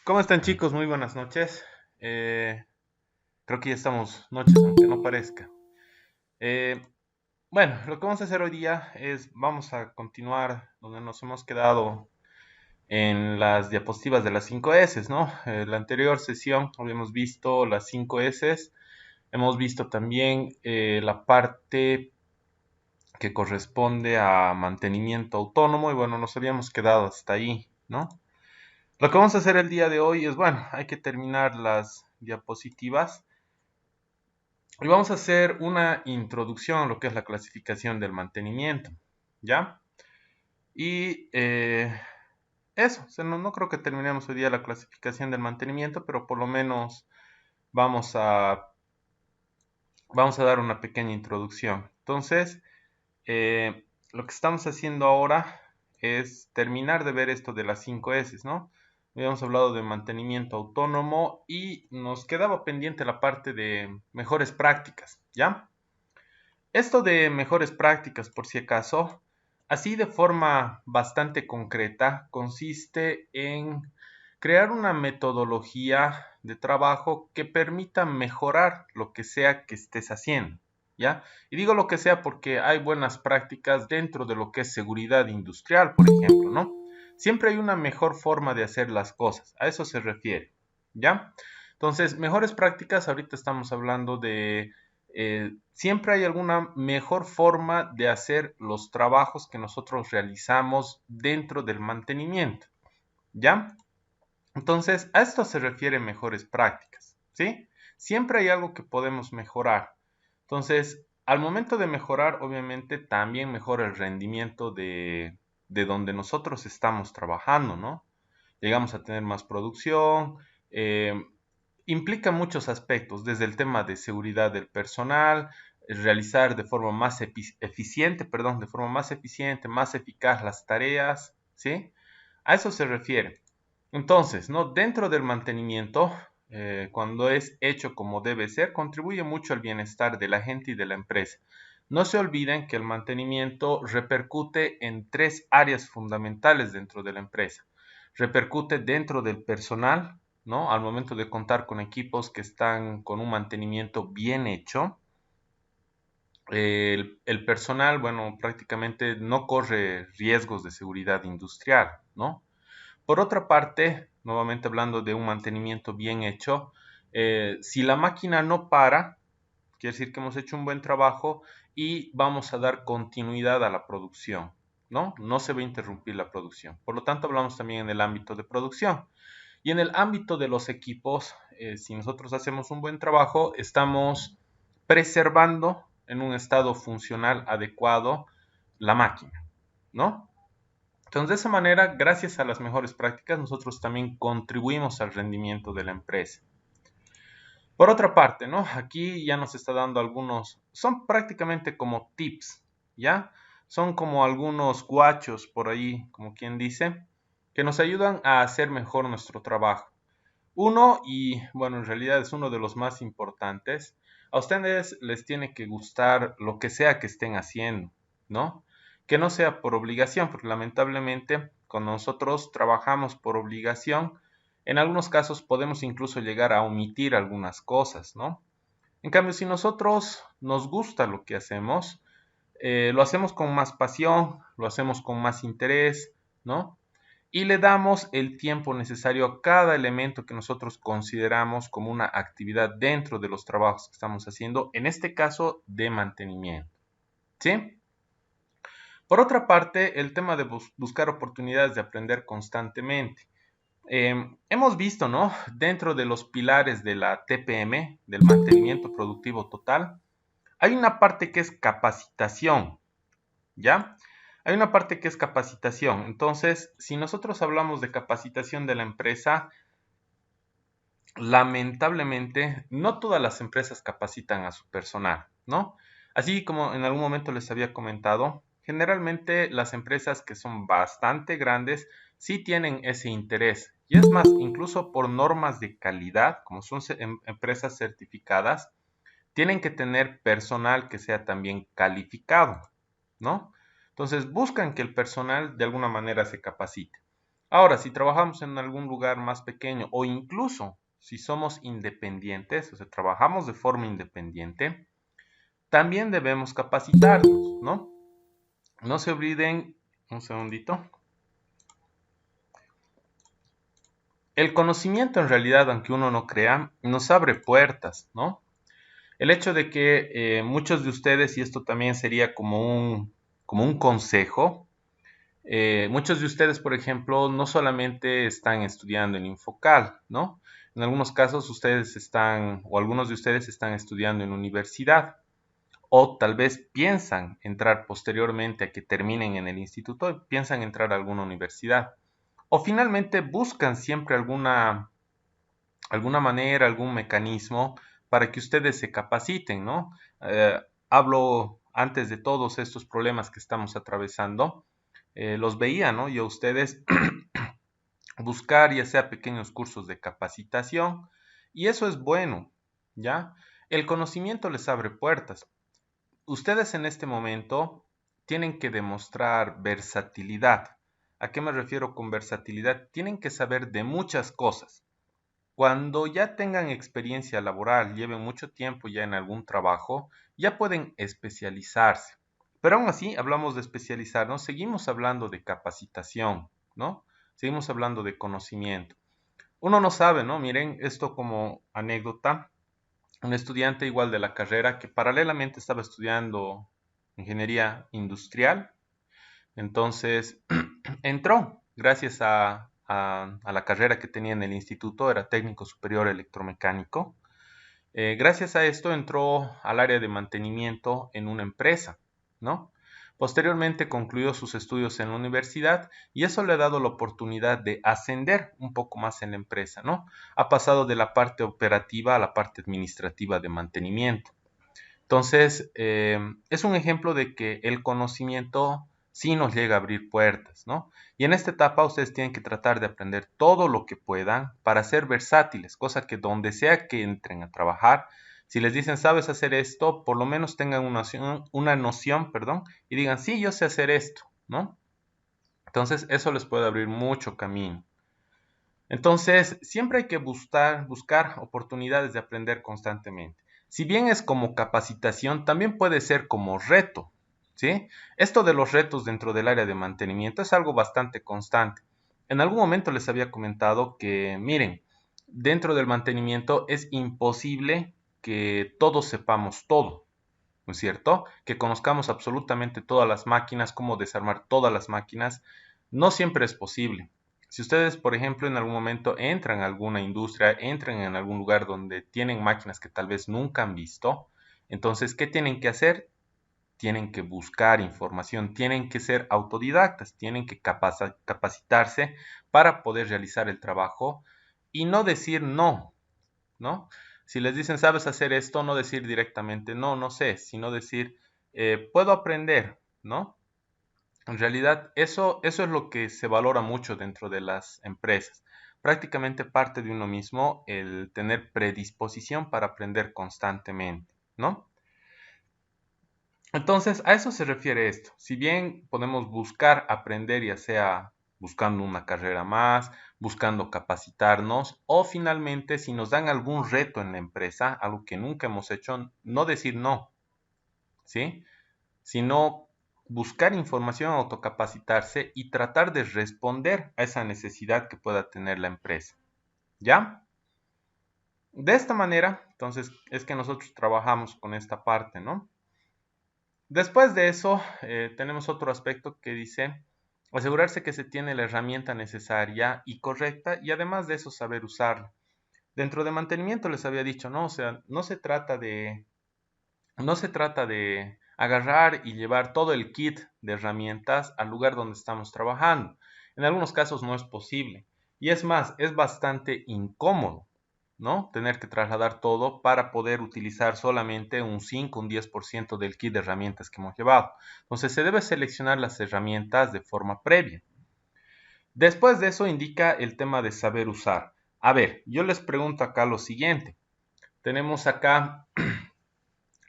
¿Cómo están chicos? Muy buenas noches. Eh, Creo que ya estamos noches, aunque no parezca. Eh, bueno, lo que vamos a hacer hoy día es, vamos a continuar donde nos hemos quedado en las diapositivas de las 5 S, ¿no? En la anterior sesión habíamos visto las 5 S, hemos visto también la parte que corresponde a mantenimiento autónomo y bueno, nos habíamos quedado hasta ahí, ¿no? Lo que vamos a hacer el día de hoy es, bueno, hay que terminar las diapositivas y vamos a hacer una introducción a lo que es la clasificación del mantenimiento, ¿ya? Y eso, o sea, no creo que terminemos hoy día la clasificación del mantenimiento, pero por lo menos vamos a, vamos a dar una pequeña introducción. Entonces, lo que estamos haciendo ahora es terminar de ver esto de las 5 S, ¿no? Habíamos hablado de mantenimiento autónomo y nos quedaba pendiente la parte de mejores prácticas, ¿ya? Esto de mejores prácticas, por si acaso, así de forma bastante concreta, consiste en crear una metodología de trabajo que permita mejorar lo que sea que estés haciendo, ¿ya? Y digo lo que sea porque hay buenas prácticas dentro de lo que es seguridad industrial, por ejemplo, ¿no? Siempre hay una mejor forma de hacer las cosas, a eso se refiere, ¿ya? Entonces, mejores prácticas, ahorita estamos hablando de siempre hay alguna mejor forma de hacer los trabajos que nosotros realizamos dentro del mantenimiento, ¿ya? Entonces, a esto se refiere mejores prácticas, ¿sí? Siempre hay algo que podemos mejorar. Entonces, al momento de mejorar, obviamente, también mejora el rendimiento de donde nosotros estamos trabajando, ¿no? Llegamos a tener más producción, implica muchos aspectos, desde el tema de seguridad del personal, realizar de forma más eficiente, perdón, de forma más eficiente, más eficaz las tareas, ¿sí? A eso se refiere. Entonces, ¿no? Dentro del mantenimiento, cuando es hecho como debe ser, contribuye mucho al bienestar de la gente y de la empresa. No se olviden que el mantenimiento repercute en tres áreas fundamentales dentro de la empresa. Repercute dentro del personal, ¿no? Al momento de contar con equipos que están con un mantenimiento bien hecho, el personal, bueno, prácticamente no corre riesgos de seguridad industrial, ¿no? Por otra parte, nuevamente hablando de un mantenimiento bien hecho, si la máquina no para, quiere decir que hemos hecho un buen trabajo y vamos a dar continuidad a la producción, ¿no? No se va a interrumpir la producción. Por lo tanto, hablamos también en el ámbito de producción. Y en el ámbito de los equipos, si nosotros hacemos un buen trabajo, estamos preservando en un estado funcional adecuado la máquina, ¿no? Entonces, de esa manera, gracias a las mejores prácticas, nosotros también contribuimos al rendimiento de la empresa. Por otra parte, ¿no? Aquí ya nos está dando algunos, son prácticamente como tips, ¿ya? Son como algunos guachos por ahí, como quien dice, que nos ayudan a hacer mejor nuestro trabajo. Uno, y bueno, en realidad es uno de los más importantes, a ustedes les tiene que gustar lo que sea que estén haciendo, ¿no? Que no sea por obligación, porque lamentablemente cuando nosotros trabajamos por obligación, en algunos casos podemos incluso llegar a omitir algunas cosas, ¿no? En cambio, si nosotros nos gusta lo que hacemos, lo hacemos con más pasión, lo hacemos con más interés, ¿no? Y le damos el tiempo necesario a cada elemento que nosotros consideramos como una actividad dentro de los trabajos que estamos haciendo, en este caso de mantenimiento, ¿sí? Por otra parte, el tema de buscar oportunidades de aprender constantemente. Hemos visto, ¿no? Dentro de los pilares de la TPM, del mantenimiento productivo total, hay una parte que es capacitación, ¿ya? Hay una parte que es capacitación. Entonces, si nosotros hablamos de capacitación de la empresa, lamentablemente, no todas las empresas capacitan a su personal, ¿no? Así como en algún momento les había comentado, generalmente las empresas que son bastante grandes sí tienen ese interés. Y es más, incluso por normas de calidad, como son empresas certificadas, tienen que tener personal que sea también calificado, ¿no? Entonces buscan que el personal de alguna manera se capacite. Ahora, si trabajamos en algún lugar más pequeño o incluso si somos independientes, o sea, trabajamos de forma independiente, también debemos capacitarnos, ¿no? No se olviden, un segundito. El conocimiento en realidad, aunque uno no crea, nos abre puertas, ¿no? El hecho de que muchos de ustedes, y esto también sería como un consejo, muchos de ustedes, por ejemplo, no solamente están estudiando en Infocal, ¿no? En algunos casos ustedes están, o algunos de ustedes están estudiando en universidad, o tal vez piensan entrar posteriormente a que terminen en el instituto, piensan entrar a alguna universidad, o finalmente buscan siempre alguna manera, algún mecanismo para que ustedes se capaciten, ¿no? Hablo antes de todos estos problemas que estamos atravesando, los veía, ¿no? Y a ustedes buscar ya sea pequeños cursos de capacitación, y eso es bueno, ¿ya? El conocimiento les abre puertas. Ustedes en este momento tienen que demostrar versatilidad. ¿A qué me refiero con versatilidad? Tienen que saber de muchas cosas. Cuando ya tengan experiencia laboral, lleven mucho tiempo ya en algún trabajo, ya pueden especializarse. Pero aún así, hablamos de especializarnos, seguimos hablando de capacitación, ¿no? Seguimos hablando de conocimiento. Uno no sabe, ¿no? Miren, esto como anécdota, un estudiante igual de la carrera que paralelamente estaba estudiando ingeniería industrial, entonces entró gracias a la carrera que tenía en el instituto, era técnico superior electromecánico. Gracias a esto entró al área de mantenimiento en una empresa, ¿no? Posteriormente concluyó sus estudios en la universidad y eso le ha dado la oportunidad de ascender un poco más en la empresa, ¿no? Ha pasado de la parte operativa a la parte administrativa de mantenimiento. Entonces, es un ejemplo de que el conocimiento sí nos llega a abrir puertas, ¿no? Y en esta etapa ustedes tienen que tratar de aprender todo lo que puedan para ser versátiles, cosa que donde sea que entren a trabajar, si les dicen, sabes hacer esto, por lo menos tengan una noción, perdón, y digan, sí, yo sé hacer esto, ¿no? Entonces, eso les puede abrir mucho camino. Entonces, siempre hay que buscar oportunidades de aprender constantemente. Si bien es como capacitación, también puede ser como reto, ¿sí? Esto de los retos dentro del área de mantenimiento es algo bastante constante. En algún momento les había comentado que, miren, dentro del mantenimiento es imposible que todos sepamos todo, ¿no es cierto? Que conozcamos absolutamente todas las máquinas, cómo desarmar todas las máquinas, no siempre es posible. Si ustedes, por ejemplo, en algún momento entran a alguna industria, entran en algún lugar donde tienen máquinas que tal vez nunca han visto, entonces, ¿qué tienen que hacer? Tienen que buscar información, tienen que ser autodidactas, tienen que capacitarse para poder realizar el trabajo y no decir no, ¿no? Si les dicen, ¿sabes hacer esto? No decir directamente, no, no sé, sino decir, puedo aprender, ¿no? En realidad, eso es lo que se valora mucho dentro de las empresas. Prácticamente parte de uno mismo el tener predisposición para aprender constantemente, ¿no? Entonces, a eso se refiere esto. Si bien podemos buscar aprender, ya sea buscando una carrera más, buscando capacitarnos, o finalmente, si nos dan algún reto en la empresa, algo que nunca hemos hecho, no decir no, ¿sí? Sino buscar información, autocapacitarse y tratar de responder a esa necesidad que pueda tener la empresa, ¿ya? De esta manera, entonces, es que nosotros trabajamos con esta parte, ¿no? Después de eso, tenemos otro aspecto que dice asegurarse que se tiene la herramienta necesaria y correcta y además de eso saber usarla. Dentro de mantenimiento les había dicho, ¿no? O sea, no se trata de agarrar y llevar todo el kit de herramientas al lugar donde estamos trabajando. En algunos casos no es posible. Y es más, es bastante incómodo, ¿no? Tener que trasladar todo para poder utilizar solamente un 5, un 10% del kit de herramientas que hemos llevado. Entonces se debe seleccionar las herramientas de forma previa. Después de eso indica el tema de saber usar. A ver, yo les pregunto acá lo siguiente. Tenemos acá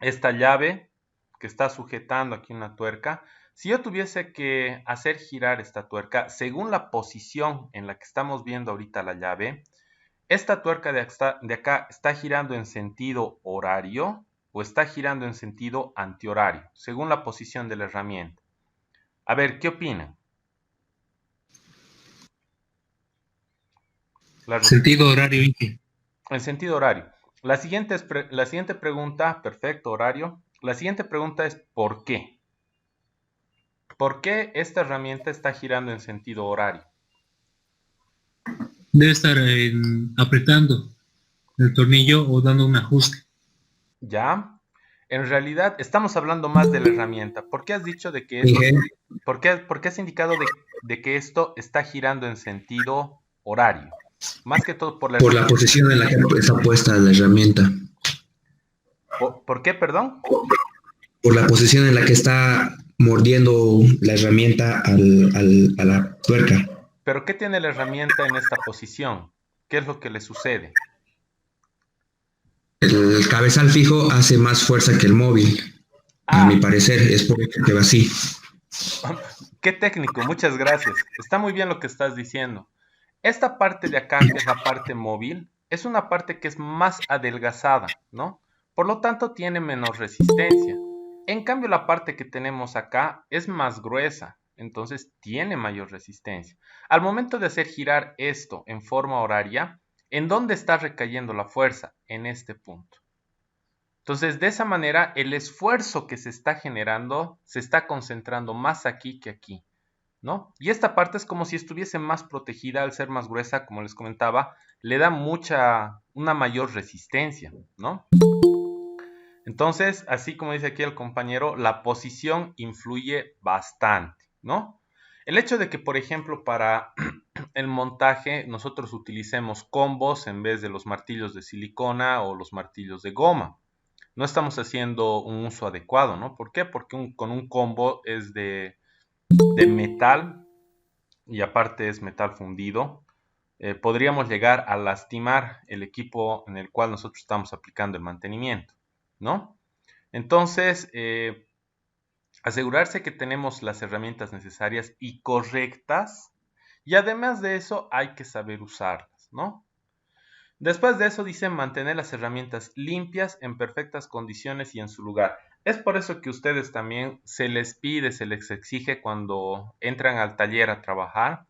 esta llave que está sujetando aquí una tuerca. Si yo tuviese que hacer girar esta tuerca según la posición en la que estamos viendo ahorita la llave, esta tuerca de acá está girando en sentido horario o está girando en sentido antihorario, según la posición de la herramienta. A ver, ¿qué opinan? La Sentido horario, Inge. En sentido horario. La siguiente pregunta, perfecto, horario. La siguiente pregunta es ¿por qué? ¿Por qué esta herramienta está girando en sentido horario? Debe estar apretando el tornillo o dando un ajuste. ¿Ya? En realidad estamos hablando más de la herramienta. ¿Por qué has dicho de que esto, Inge, por qué has indicado de que esto está girando en sentido horario? Más que todo por la por la herramienta. posición en la que está puesta la herramienta. ¿Por qué, perdón? Por la posición en la que está mordiendo la herramienta a la tuerca. ¿Pero qué tiene la herramienta en esta posición? ¿Qué es lo que le sucede? El cabezal fijo hace más fuerza que el móvil. A mi Ah, parecer, es por eso que va así. qué técnico, muchas gracias. Está muy bien lo que estás diciendo. Esta parte de acá, que es la parte móvil, es una parte que es más adelgazada, ¿no? Por lo tanto, tiene menos resistencia. En cambio, la parte que tenemos acá es más gruesa, entonces tiene mayor resistencia. Al momento de hacer girar esto en forma horaria, ¿en dónde está recayendo la fuerza? En este punto. Entonces, de esa manera, el esfuerzo que se está generando se está concentrando más aquí que aquí, ¿no? Y esta parte es como si estuviese más protegida al ser más gruesa, como les comentaba, le da una mayor resistencia, ¿no? Entonces, así como dice aquí el compañero, la posición influye bastante, ¿no? El hecho de que, por ejemplo, para el montaje nosotros utilicemos combos en vez de los martillos de silicona o los martillos de goma. No estamos haciendo un uso adecuado, ¿no? ¿Por qué? Porque con un combo es de metal y aparte es metal fundido. Podríamos llegar a lastimar el equipo en el cual nosotros estamos aplicando el mantenimiento, ¿no? Entonces, asegurarse que tenemos las herramientas necesarias y correctas y además de eso hay que saber usarlas, ¿no? Después de eso dice mantener las herramientas limpias, en perfectas condiciones y en su lugar. Es por eso que ustedes también se les pide, se les exige cuando entran al taller a trabajar,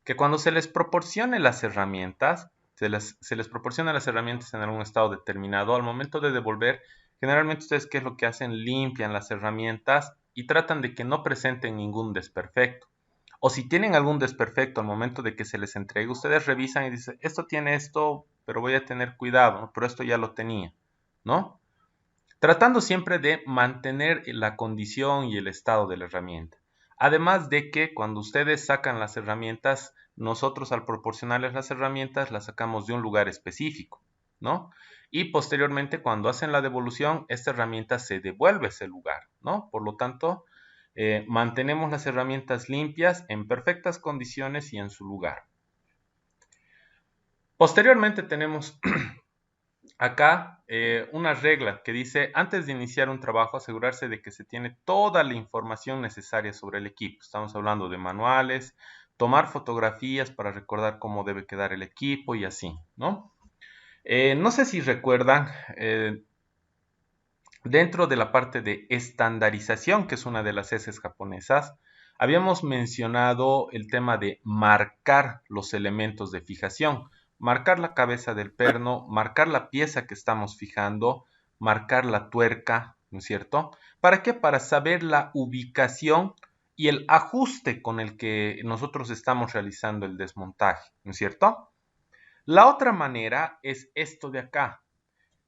que cuando se les proporcione las herramientas, se les proporciona las herramientas en algún estado determinado, al momento de devolver, generalmente ustedes qué es lo que hacen, limpian las herramientas y tratan de que no presenten ningún desperfecto. O si tienen algún desperfecto al momento de que se les entregue, ustedes revisan y dicen, esto tiene esto, pero voy a tener cuidado, ¿no? Pero esto ya lo tenía, ¿no? Tratando siempre de mantener la condición y el estado de la herramienta. Además de que cuando ustedes sacan las herramientas, nosotros al proporcionarles las herramientas las sacamos de un lugar específico, ¿no? Y posteriormente cuando hacen la devolución, esta herramienta se devuelve a ese lugar, ¿no? Por lo tanto, mantenemos las herramientas limpias, en perfectas condiciones y en su lugar. Posteriormente tenemos acá una regla que dice, antes de iniciar un trabajo, asegurarse de que se tiene toda la información necesaria sobre el equipo. Estamos hablando de manuales, tomar fotografías para recordar cómo debe quedar el equipo y así, ¿no? No sé si recuerdan, dentro de la parte de estandarización, que es una de las S japonesas, habíamos mencionado el tema de marcar los elementos de fijación, marcar la cabeza del perno, marcar la pieza que estamos fijando, marcar la tuerca, ¿no es cierto? ¿Para qué? Para saber la ubicación y el ajuste con el que nosotros estamos realizando el desmontaje, ¿no es cierto? La otra manera es esto de acá.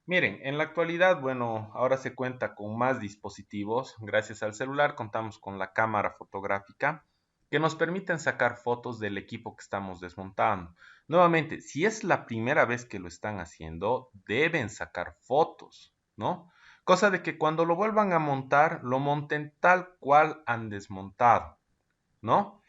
Miren, en la actualidad, bueno, ahora se cuenta con más dispositivos. Gracias al celular contamos con la cámara fotográfica que nos permiten sacar fotos del equipo que estamos desmontando. Nuevamente, si es la primera vez que lo están haciendo, deben sacar fotos, ¿no? Cosa de que cuando lo vuelvan a montar, lo monten tal cual han desmontado, ¿no?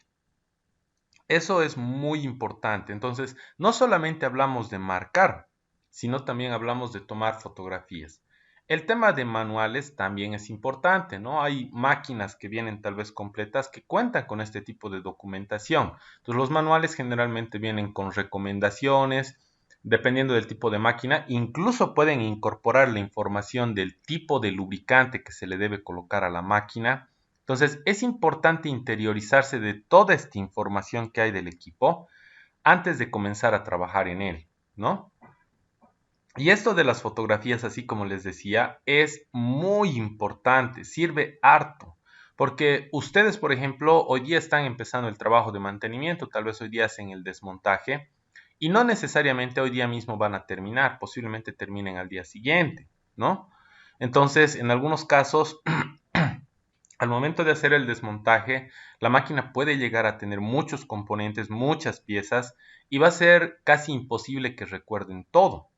Eso es muy importante. Entonces, no solamente hablamos de marcar, sino también hablamos de tomar fotografías. El tema de manuales también es importante, ¿no? Hay máquinas que vienen tal vez completas que cuentan con este tipo de documentación. Entonces, los manuales generalmente vienen con recomendaciones, dependiendo del tipo de máquina, incluso pueden incorporar la información del tipo de lubricante que se le debe colocar a la máquina. Entonces, es importante interiorizarse de toda esta información que hay del equipo antes de comenzar a trabajar en él, ¿no? Y esto de las fotografías, así como les decía, es muy importante, sirve harto, porque ustedes, por ejemplo, hoy día están empezando el trabajo de mantenimiento, tal vez hoy día hacen el desmontaje, y no necesariamente hoy día mismo van a terminar, posiblemente terminen al día siguiente, ¿no? Entonces, en algunos casos, al momento de hacer el desmontaje, la máquina puede llegar a tener muchos componentes, muchas piezas, y va a ser casi imposible que recuerden todo.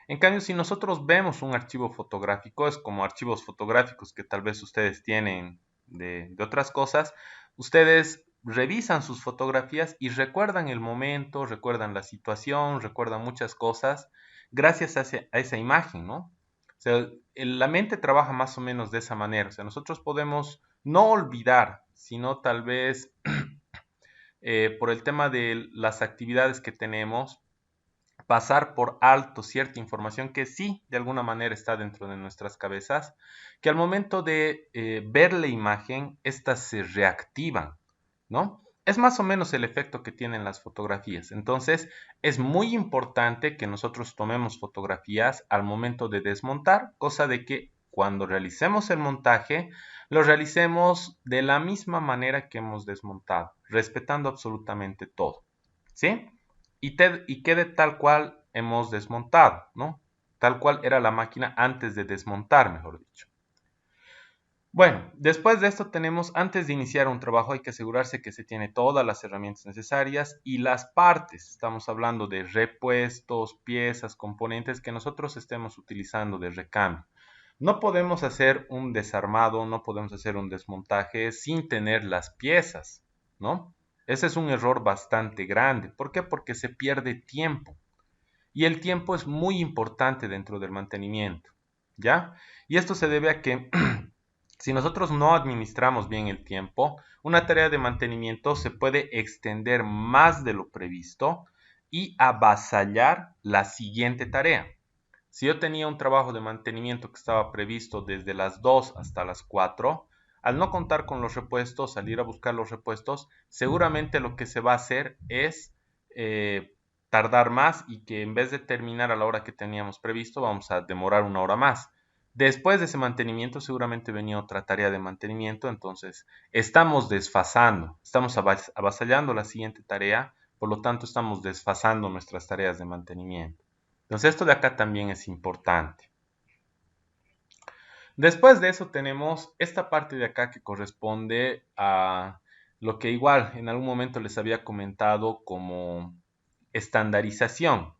En cambio, si nosotros vemos un archivo fotográfico, es como archivos fotográficos que tal vez ustedes tienen de otras cosas, ustedes revisan sus fotografías y recuerdan el momento, recuerdan la situación, recuerdan muchas cosas gracias a esa imagen, ¿no? O sea, la mente trabaja más o menos de esa manera. O sea, nosotros podemos no olvidar, sino tal vez por el tema de las actividades que tenemos, pasar por alto cierta información que sí, de alguna manera está dentro de nuestras cabezas, que al momento de ver la imagen, estas se reactivan, ¿no? Es más o menos el efecto que tienen las fotografías. Entonces, es muy importante que nosotros tomemos fotografías al momento de desmontar, cosa de que cuando realicemos el montaje, lo realicemos de la misma manera que hemos desmontado, respetando absolutamente todo, ¿sí? Y quede tal cual hemos desmontado, ¿no? Tal cual era la máquina antes de desmontar, mejor dicho. Bueno, después de esto tenemos, antes de iniciar un trabajo, hay que asegurarse que se tiene todas las herramientas necesarias y las partes. Estamos hablando de repuestos, piezas, componentes que nosotros estemos utilizando de recambio. No podemos hacer un desarmado, no podemos hacer un desmontaje sin tener las piezas, ¿no? Ese es un error bastante grande. ¿Por qué? Porque se pierde tiempo. Y el tiempo es muy importante dentro del mantenimiento, ¿ya? Y esto se debe a que si nosotros no administramos bien el tiempo, una tarea de mantenimiento se puede extender más de lo previsto y avasallar la siguiente tarea. Si yo tenía un trabajo de mantenimiento que estaba previsto desde las 2 hasta las 4, al no contar con los repuestos, salir a buscar los repuestos, seguramente lo que se va a hacer es tardar más y que en vez de terminar a la hora que teníamos previsto, vamos a demorar una hora más. Después de ese mantenimiento, seguramente venía otra tarea de mantenimiento, entonces estamos desfasando, estamos avasallando la siguiente tarea, por lo tanto estamos desfasando nuestras tareas de mantenimiento. Entonces esto de acá también es importante. Después de eso tenemos esta parte de acá que corresponde a lo que igual en algún momento les había comentado como estandarización.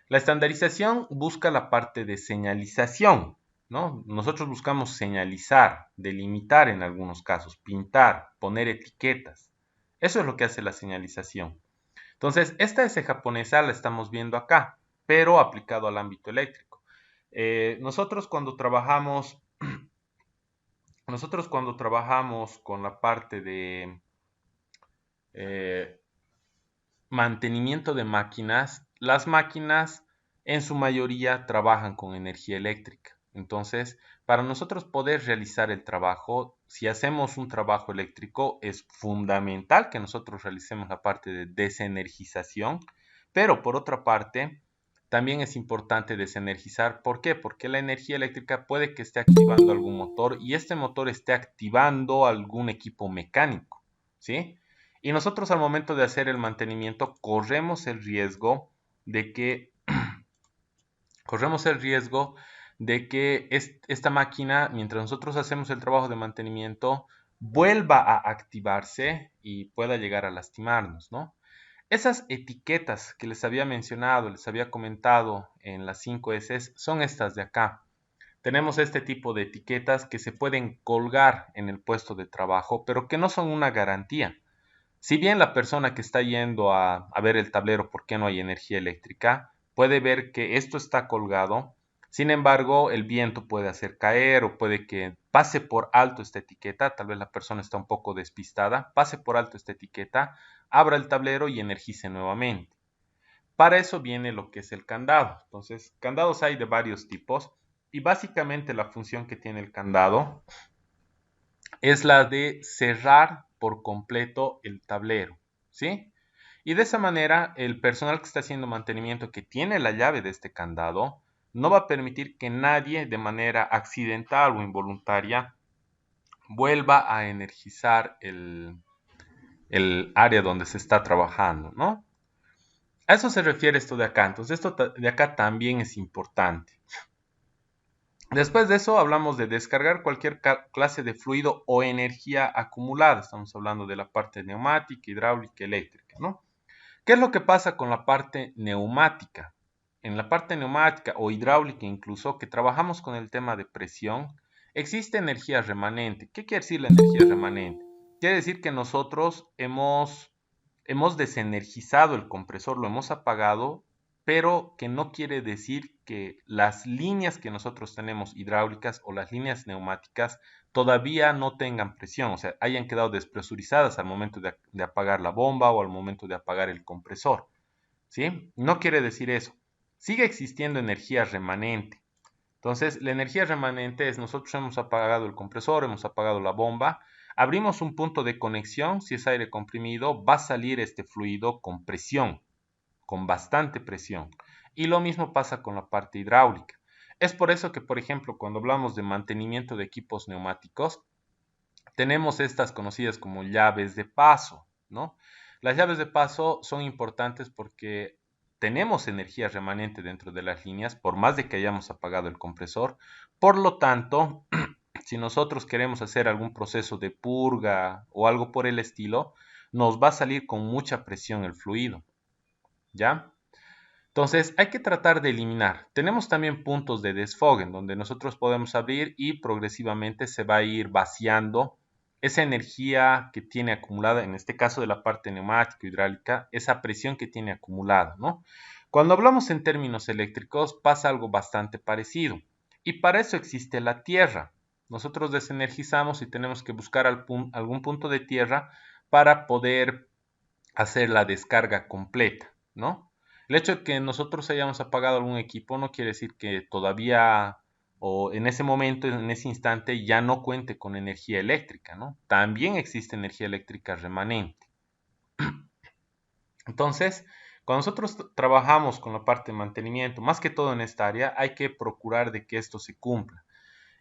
La estandarización busca la parte de señalización, ¿no? Nosotros buscamos señalizar, delimitar en algunos casos, pintar, poner etiquetas. Eso es lo que hace la señalización. Entonces, esta S japonesa la estamos viendo acá, pero aplicado al ámbito eléctrico. Nosotros cuando trabajamos, con la parte de eh, mantenimiento de máquinas, las máquinas en su mayoría trabajan con energía eléctrica. Entonces, para nosotros poder realizar el trabajo, si hacemos un trabajo eléctrico, es fundamental que nosotros realicemos la parte de desenergización, pero por otra parte, también es importante desenergizar. ¿Por qué? Porque la energía eléctrica puede que esté activando algún motor y este motor esté activando algún equipo mecánico, ¿sí? Y nosotros al momento de hacer el mantenimiento corremos el riesgo de que esta máquina, mientras nosotros hacemos el trabajo de mantenimiento, vuelva a activarse y pueda llegar a lastimarnos, ¿no? Esas etiquetas que les había mencionado, les había comentado en las 5 S son estas de acá. Tenemos este tipo de etiquetas que se pueden colgar en el puesto de trabajo, pero que no son una garantía. Si bien la persona que está yendo a ver el tablero por qué no hay energía eléctrica puede ver que esto está colgado, Sin embargo, el viento puede hacer caer o puede que pase por alto esta etiqueta, tal vez la persona está un poco despistada, pase por alto esta etiqueta, abra el tablero y energice nuevamente. Para eso viene lo que es el candado. Entonces, candados hay de varios tipos y básicamente la función que tiene el candado es la de cerrar por completo el tablero, ¿sí? Y de esa manera, el personal que está haciendo mantenimiento, que tiene la llave de este candado, no va a permitir que nadie de manera accidental o involuntaria vuelva a energizar el área donde se está trabajando, ¿no? A eso se refiere esto de acá. Entonces, esto de acá también es importante. Después de eso hablamos de descargar cualquier clase de fluido o energía acumulada. Estamos hablando de la parte neumática, hidráulica, eléctrica, ¿no? ¿Qué es lo que pasa con la parte neumática? En la parte neumática o hidráulica incluso, que trabajamos con el tema de presión, existe energía remanente. ¿Qué quiere decir la energía remanente? Quiere decir que nosotros hemos desenergizado el compresor, lo hemos apagado, pero que no quiere decir que las líneas que nosotros tenemos hidráulicas o las líneas neumáticas todavía no tengan presión, o sea, hayan quedado despresurizadas al momento de apagar la bomba o al momento de apagar el compresor, ¿sí? No quiere decir eso. Sigue existiendo energía remanente. Entonces, la energía remanente es nosotros hemos apagado el compresor, hemos apagado la bomba, abrimos un punto de conexión, si es aire comprimido, va a salir este fluido con presión, con bastante presión. Y lo mismo pasa con la parte hidráulica. Es por eso que, por ejemplo, cuando hablamos de mantenimiento de equipos neumáticos, tenemos estas conocidas como llaves de paso, ¿no? Las llaves de paso son importantes porque tenemos energía remanente dentro de las líneas, por más de que hayamos apagado el compresor. Por lo tanto, si nosotros queremos hacer algún proceso de purga o algo por el estilo, nos va a salir con mucha presión el fluido, ¿ya? Entonces hay que tratar de eliminar. Tenemos también puntos de desfogue en donde nosotros podemos abrir y progresivamente se va a ir vaciando esa energía que tiene acumulada, en este caso de la parte neumática hidráulica, esa presión que tiene acumulada, ¿no? Cuando hablamos en términos eléctricos pasa algo bastante parecido y para eso existe la tierra. Nosotros desenergizamos y tenemos que buscar algún punto de tierra para poder hacer la descarga completa, ¿no? El hecho de que nosotros hayamos apagado algún equipo no quiere decir que todavía o en ese momento, en ese instante, ya no cuente con energía eléctrica, ¿no? También existe energía eléctrica remanente. Entonces, cuando nosotros trabajamos con la parte de mantenimiento, más que todo en esta área, hay que procurar de que esto se cumpla.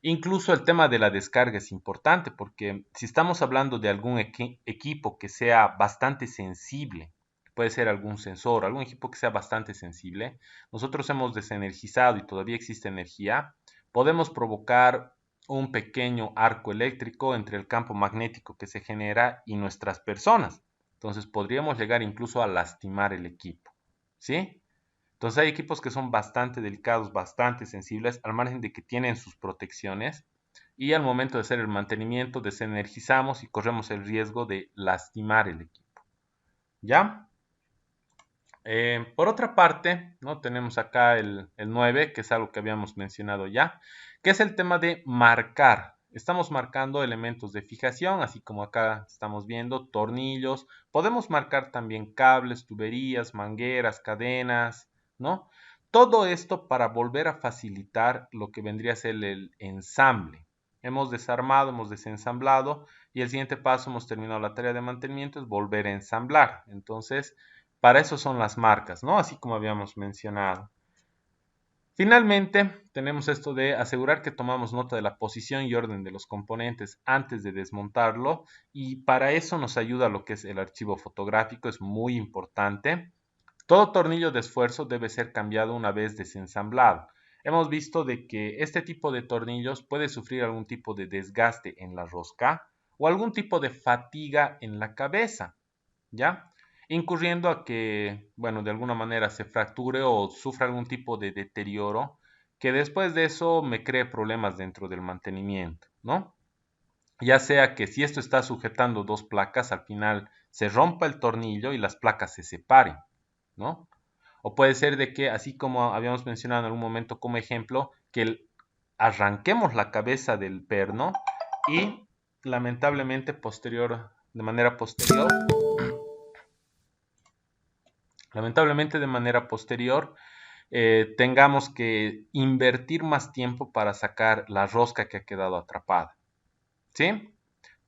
Incluso el tema de la descarga es importante porque si estamos hablando de algún equipo que sea bastante sensible, puede ser algún sensor, algún equipo que sea bastante sensible, nosotros hemos desenergizado y todavía existe energía, podemos provocar un pequeño arco eléctrico entre el campo magnético que se genera y nuestras personas. Entonces podríamos llegar incluso a lastimar el equipo, ¿sí? Entonces hay equipos que son bastante delicados, bastante sensibles, al margen de que tienen sus protecciones y al momento de hacer el mantenimiento desenergizamos y corremos el riesgo de lastimar el equipo. ¿Ya? Por otra parte, ¿no? Tenemos acá el 9, que es algo que habíamos mencionado ya, que es el tema de marcar. Estamos marcando elementos de fijación, así como acá estamos viendo tornillos. Podemos marcar también cables, tuberías, mangueras, cadenas, ¿no? Todo esto para volver a facilitar lo que vendría a ser el ensamble. Hemos desarmado, hemos desensamblado y el siguiente paso, hemos terminado la tarea de mantenimiento, es volver a ensamblar. Entonces, para eso son las marcas, ¿no? Así como habíamos mencionado. Finalmente, tenemos esto de asegurar que tomamos nota de la posición y orden de los componentes antes de desmontarlo y para eso nos ayuda lo que es el archivo fotográfico, es muy importante. Todo tornillo de esfuerzo debe ser cambiado una vez desensamblado. Hemos visto de que este tipo de tornillos puede sufrir algún tipo de desgaste en la rosca o algún tipo de fatiga en la cabeza, ¿ya? Incurriendo a que, bueno, de alguna manera se fracture o sufra algún tipo de deterioro que después de eso me cree problemas dentro del mantenimiento, ¿no? Ya sea que si esto está sujetando dos placas, al final se rompa el tornillo y las placas se separen, ¿no? O puede ser de que, así como habíamos mencionado en algún momento como ejemplo, que arranquemos la cabeza del perno y lamentablemente de manera posterior, tengamos que invertir más tiempo para sacar la rosca que ha quedado atrapada. ¿Sí?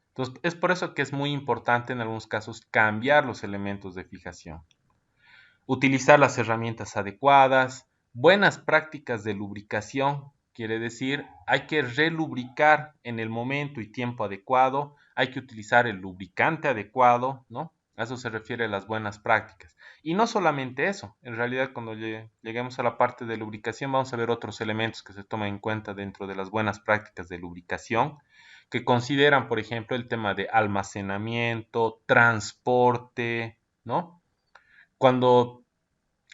Entonces, es por eso que es muy importante en algunos casos cambiar los elementos de fijación. Utilizar las herramientas adecuadas, buenas prácticas de lubricación, quiere decir, hay que relubricar en el momento y tiempo adecuado, hay que utilizar el lubricante adecuado, ¿no? A eso se refiere a las buenas prácticas. Y no solamente eso, en realidad cuando lleguemos a la parte de lubricación vamos a ver otros elementos que se toman en cuenta dentro de las buenas prácticas de lubricación, que consideran, por ejemplo, el tema de almacenamiento, transporte, ¿no? Cuando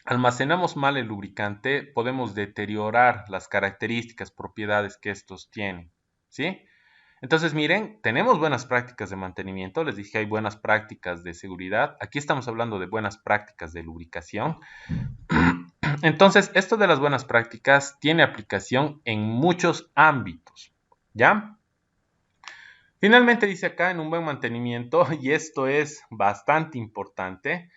almacenamos mal el lubricante, podemos deteriorar las características, propiedades que estos tienen, ¿sí? Entonces, miren, tenemos buenas prácticas de mantenimiento, les dije hay buenas prácticas de seguridad, aquí estamos hablando de buenas prácticas de lubricación. Entonces, esto de las buenas prácticas tiene aplicación en muchos ámbitos, ¿ya? Finalmente dice acá en un buen mantenimiento, y esto es bastante importante,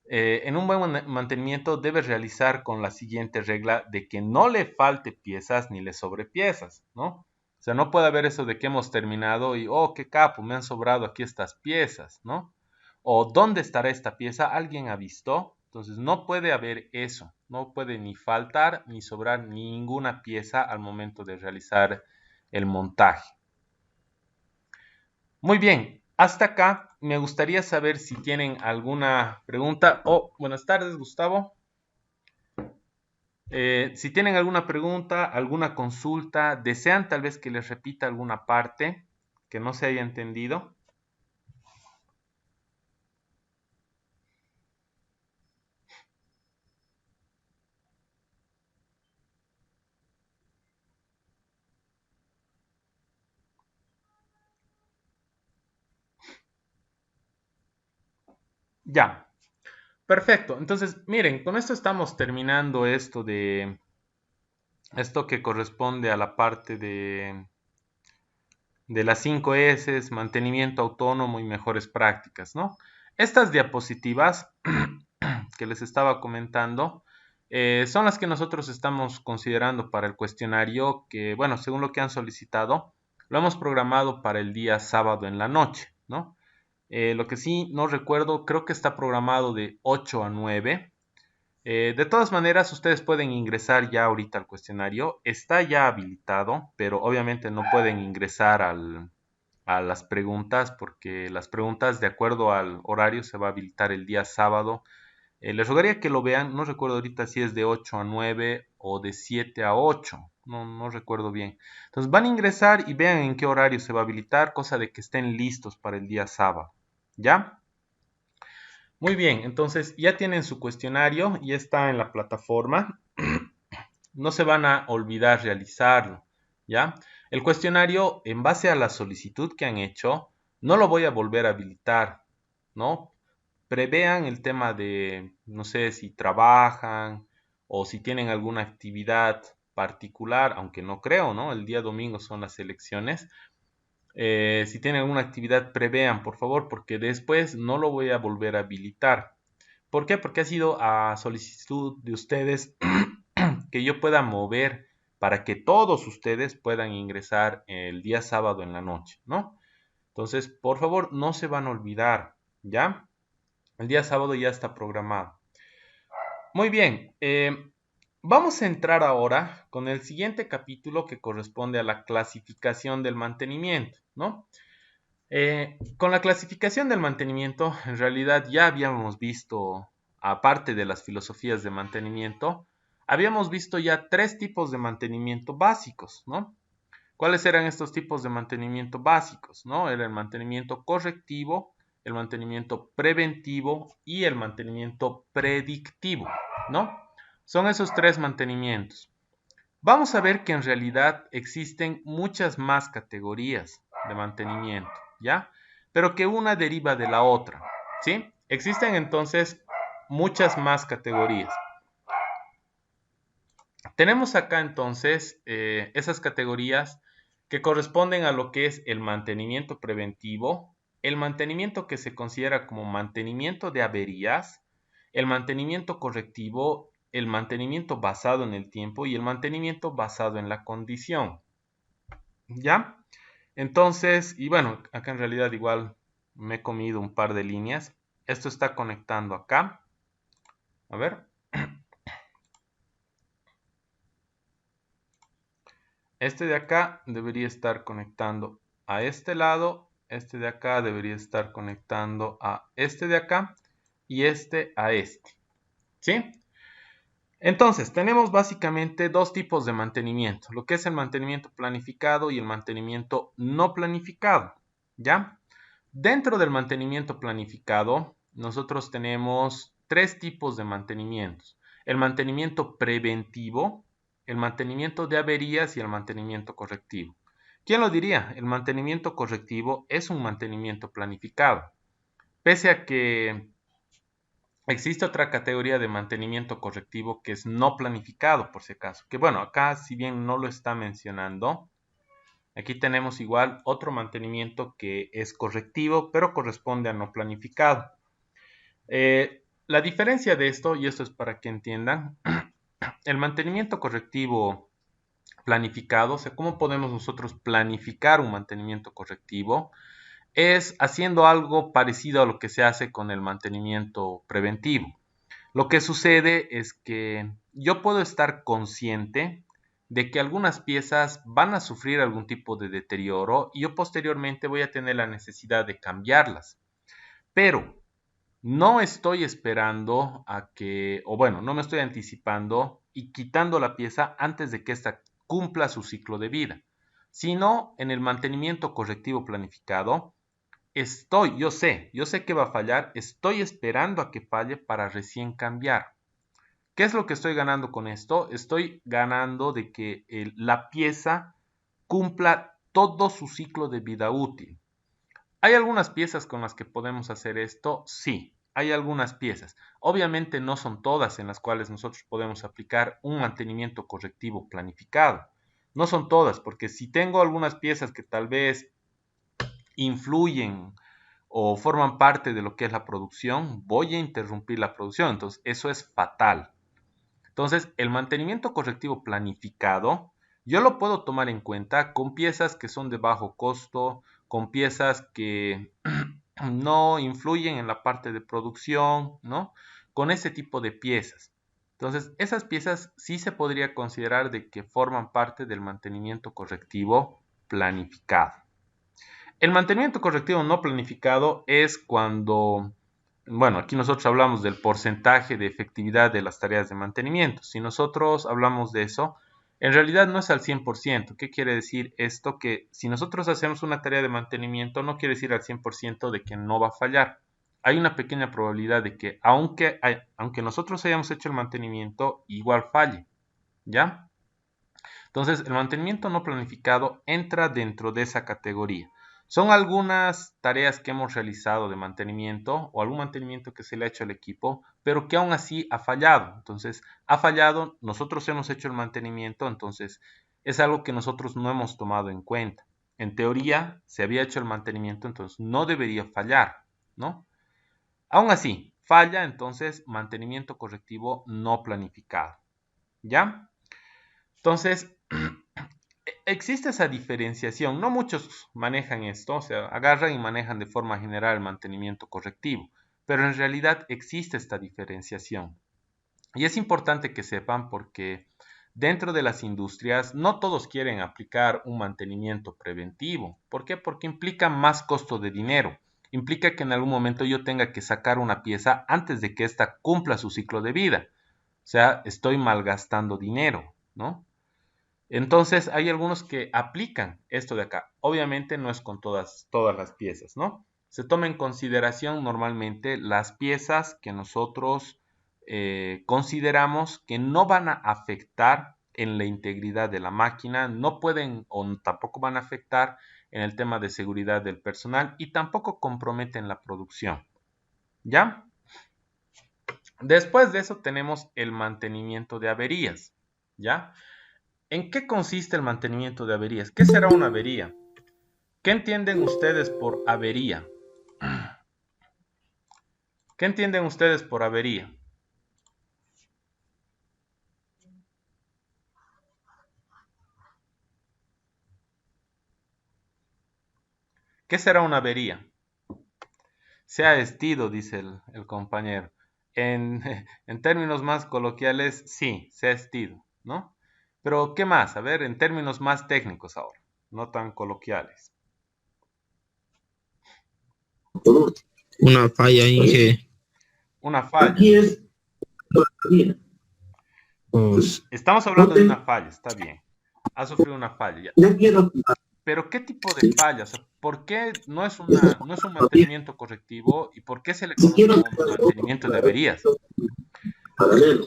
en un buen mantenimiento debes realizar con la siguiente regla de que no le falte piezas ni le sobre piezas, ¿no? O sea, no puede haber eso de que hemos terminado y, oh, qué capo, me han sobrado aquí estas piezas, ¿no? O, ¿dónde estará esta pieza? ¿Alguien ha visto? Entonces, no puede haber eso, no puede ni faltar ni sobrar ninguna pieza al momento de realizar el montaje. Muy bien, hasta acá me gustaría saber si tienen alguna pregunta. Oh, buenas tardes, Gustavo. Si tienen alguna pregunta, alguna consulta, desean tal vez que les repita alguna parte que no se haya entendido. Ya, perfecto. Entonces, miren, con esto estamos terminando esto que corresponde a la parte de las 5 S, mantenimiento autónomo y mejores prácticas, ¿no? Estas diapositivas que les estaba comentando son las que nosotros estamos considerando para el cuestionario que, bueno, según lo que han solicitado, lo hemos programado para el día sábado en la noche, ¿no? Lo que sí no recuerdo, creo que está programado de 8 a 9. De todas maneras, ustedes pueden ingresar ya ahorita al cuestionario. Está ya habilitado, pero obviamente no pueden ingresar a las preguntas porque las preguntas de acuerdo al horario se va a habilitar el día sábado. Les rogaría que lo vean, no recuerdo ahorita si es de 8 a 9 o de 7 a 8, no recuerdo bien. Entonces van a ingresar y vean en qué horario se va a habilitar, cosa de que estén listos para el día sábado, ¿ya? Muy bien, entonces ya tienen su cuestionario, ya está en la plataforma. No se van a olvidar realizarlo, ¿ya? El cuestionario, en base a la solicitud que han hecho, no lo voy a volver a habilitar, ¿no? Prevean el tema de, no sé, si trabajan o si tienen alguna actividad particular, aunque no creo, ¿no? El día domingo son las elecciones. Si tienen alguna actividad, prevean, por favor, porque después no lo voy a volver a habilitar. ¿Por qué? Porque ha sido a solicitud de ustedes que yo pueda mover para que todos ustedes puedan ingresar el día sábado en la noche, ¿no? Entonces, por favor, no se van a olvidar, ¿ya? El día sábado ya está programado. Muy bien, vamos a entrar ahora con el siguiente capítulo que corresponde a la clasificación del mantenimiento, ¿no? Con la clasificación del mantenimiento, en realidad ya habíamos visto, aparte de las filosofías de mantenimiento, habíamos visto ya 3 tipos de mantenimiento básicos, ¿no? ¿Cuáles eran estos tipos de mantenimiento básicos, no? Era el mantenimiento correctivo, el mantenimiento preventivo y el mantenimiento predictivo, ¿no? Son esos 3 mantenimientos. Vamos a ver que en realidad existen muchas más categorías de mantenimiento, ¿ya? Pero que una deriva de la otra, ¿sí? Existen entonces muchas más categorías. Tenemos acá entonces esas categorías que corresponden a lo que es el mantenimiento preventivo, el mantenimiento que se considera como mantenimiento de averías, el mantenimiento correctivo, el mantenimiento basado en el tiempo y el mantenimiento basado en la condición. ¿Ya? Entonces, y bueno, acá en realidad igual me he comido un par de líneas. Esto está conectando acá. A ver. Este de acá debería estar conectando a este lado. Este de acá debería estar conectando a este de acá. Y este a este. ¿Sí? Entonces, tenemos básicamente dos tipos de mantenimiento. Lo que es el mantenimiento planificado y el mantenimiento no planificado. ¿Ya? Dentro del mantenimiento planificado, nosotros tenemos tres tipos de mantenimientos. El mantenimiento preventivo, el mantenimiento de averías y el mantenimiento correctivo. ¿Quién lo diría? El mantenimiento correctivo es un mantenimiento planificado. Pese a que existe otra categoría de mantenimiento correctivo que es no planificado, por si acaso. Que bueno, acá si bien no lo está mencionando, aquí tenemos igual otro mantenimiento que es correctivo, pero corresponde a no planificado. La diferencia de esto, y esto es para que entiendan, el mantenimiento correctivo planificado, o sea, cómo podemos nosotros planificar un mantenimiento correctivo, es haciendo algo parecido a lo que se hace con el mantenimiento preventivo. Lo que sucede es que yo puedo estar consciente de que algunas piezas van a sufrir algún tipo de deterioro y yo posteriormente voy a tener la necesidad de cambiarlas. Pero no estoy esperando a que, o bueno, no me estoy anticipando y quitando la pieza antes de que ésta cumpla su ciclo de vida, sino en el mantenimiento correctivo planificado. Yo sé que va a fallar, estoy esperando a que falle para recién cambiar. ¿Qué es lo que estoy ganando con esto? Estoy ganando de que la pieza cumpla todo su ciclo de vida útil. ¿Hay algunas piezas con las que podemos hacer esto? Sí, hay algunas piezas. Obviamente no son todas en las cuales nosotros podemos aplicar un mantenimiento correctivo planificado. No son todas, porque si tengo algunas piezas que tal vez influyen o forman parte de lo que es la producción, voy a interrumpir la producción. Entonces, eso es fatal. Entonces, el mantenimiento correctivo planificado, yo lo puedo tomar en cuenta con piezas que son de bajo costo, con piezas que no influyen en la parte de producción, ¿no? Con ese tipo de piezas. Entonces, esas piezas sí se podría considerar de que forman parte del mantenimiento correctivo planificado. El mantenimiento correctivo no planificado es cuando, bueno, aquí nosotros hablamos del porcentaje de efectividad de las tareas de mantenimiento. Si nosotros hablamos de eso, en realidad no es al 100%. ¿Qué quiere decir esto? Que si nosotros hacemos una tarea de mantenimiento, no quiere decir al 100% de que no va a fallar. Hay una pequeña probabilidad de que, aunque nosotros hayamos hecho el mantenimiento, igual falle. ¿Ya? Entonces, el mantenimiento no planificado entra dentro de esa categoría. Son algunas tareas que hemos realizado de mantenimiento o algún mantenimiento que se le ha hecho al equipo, pero que aún así ha fallado. Entonces, ha fallado, nosotros hemos hecho el mantenimiento, entonces es algo que nosotros no hemos tomado en cuenta. En teoría, se había hecho el mantenimiento, entonces no debería fallar, ¿no? Aún así, falla, entonces mantenimiento correctivo no planificado. ¿Ya? Entonces, existe esa diferenciación. No muchos manejan esto, o sea, agarran y manejan de forma general el mantenimiento correctivo, pero en realidad existe esta diferenciación. Y es importante que sepan porque dentro de las industrias no todos quieren aplicar un mantenimiento preventivo. ¿Por qué? Porque implica más costo de dinero. Implica que en algún momento yo tenga que sacar una pieza antes de que ésta cumpla su ciclo de vida. O sea, estoy malgastando dinero, ¿no? Entonces hay algunos que aplican esto de acá. Obviamente no es con todas las piezas, ¿no? Se toma en consideración normalmente las piezas que nosotros consideramos que no van a afectar en la integridad de la máquina, no pueden o tampoco van a afectar en el tema de seguridad del personal y tampoco comprometen la producción. ¿Ya? Después de eso tenemos el mantenimiento de averías. ¿ya? ¿En qué consiste el mantenimiento de averías? ¿Qué será una avería? ¿Qué entienden ustedes por avería? ¿Qué entienden ustedes por avería? ¿Qué será una avería? Se ha estido, dice el compañero. En, en términos más coloquiales, sí, se ha estido, ¿no? Pero, ¿qué más? A ver, en términos más técnicos ahora, no tan coloquiales. Una falla, Inge. Una falla. Aquí es todavía. Pues, Estamos no hablando de una te, falla, está bien. Ha sufrido una falla, ya. no quiero Pero ¿qué tipo de falla? O sea, ¿por qué no es un mantenimiento correctivo y por qué se le si conoce quiero como mantenimiento de averías? paralelo.